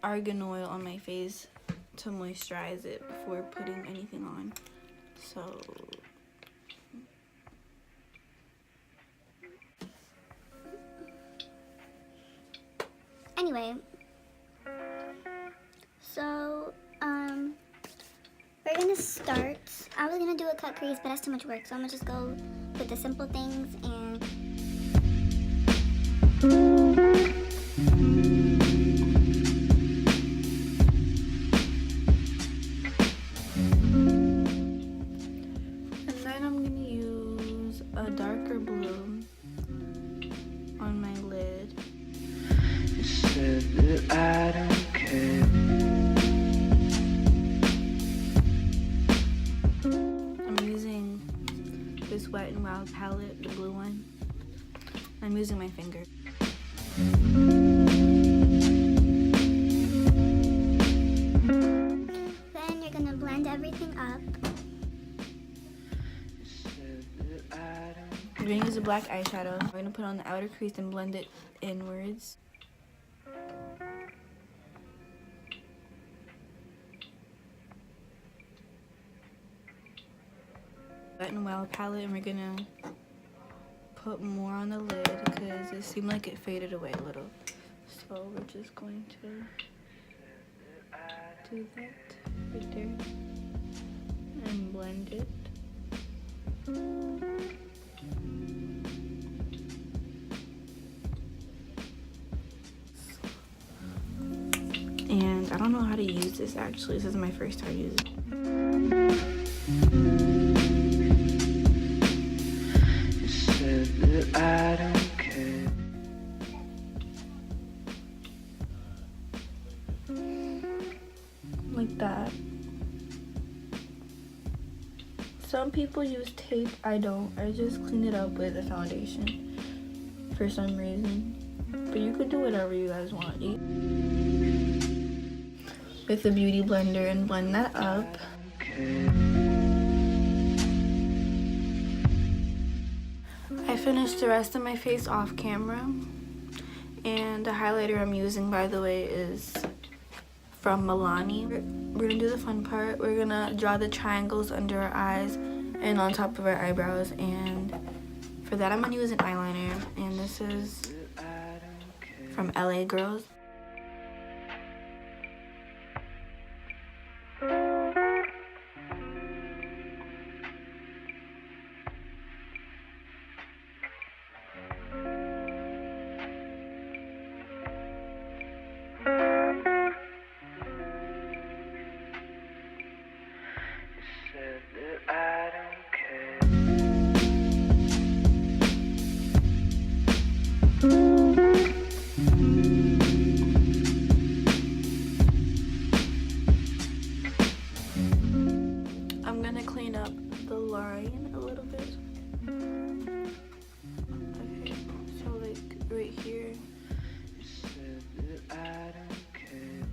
Argan oil on my face to moisturize it before putting anything on. So anyway, so we're gonna start. I was gonna do a cut crease, but that's too much work, so I'm gonna just go with the simple things and then I'm gonna use a darker blue on my lid. You said that I don't care. I'm using this Wet n Wild palette, the blue one. I'm using my finger. then you're gonna blend everything up. I'm gonna use a black eyeshadow. I'm gonna put on the outer crease and blend it inwards. Wet n Wild palette, and we're gonna put more on the lid because it seemed like it faded away a little. So we're just going to do that right there and blend it. And I don't know how to use this actually. This is my first time using it. You said that I don't care. Like that. Some people use tape. I don't. I just clean it up with a foundation for some reason. But you could do whatever you guys want. With a beauty blender and blend that up. I finished the rest of my face off camera. And the highlighter I'm using, by the way, is from Milani. We're gonna do the fun part. We're gonna draw the triangles under our eyes and on top of our eyebrows. And for that, I'm gonna use an eyeliner. And this is from LA Girls. Said that I don't care. I'm gonna clean up the line a little bit. Okay, so like right here. You said that I don't care.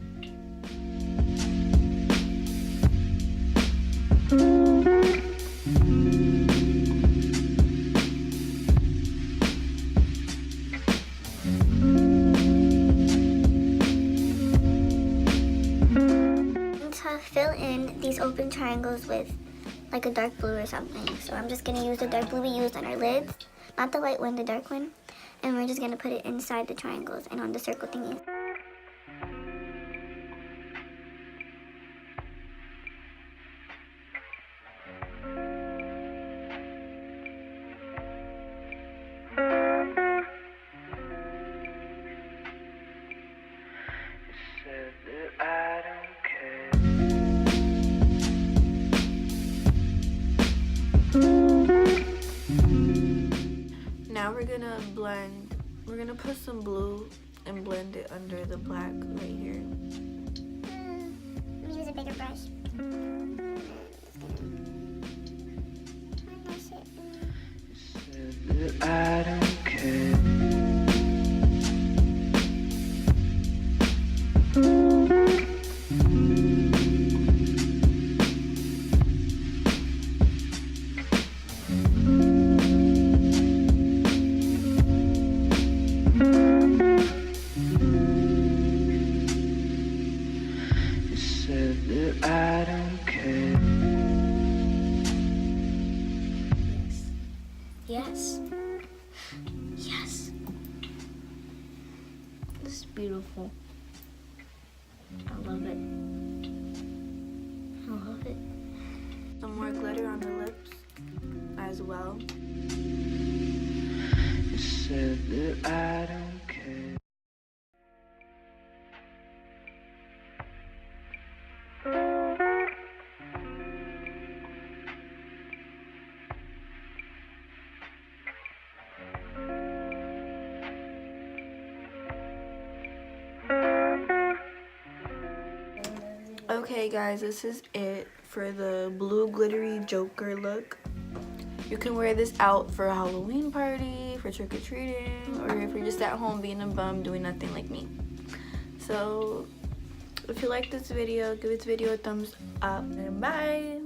To fill in these open triangles with like a dark blue or something. So I'm just gonna use the dark blue we used on our lids, not the light one, the dark one. And we're just gonna put it inside the triangles and on the circle thingy. You said that I don't care. Now we're gonna blend. We're gonna put some blue and blend it under the black right here. Let me use a bigger brush. You said that I don't care. beautiful. I love it. I love it. Some more glitter on the lips as well. You said that I don't care. Okay guys, this is it for the blue glittery Joker look. You can wear this out for a Halloween party, for trick-or-treating, or if you're just at home being a bum doing nothing like me. So if you like this video, give this video a thumbs up and bye.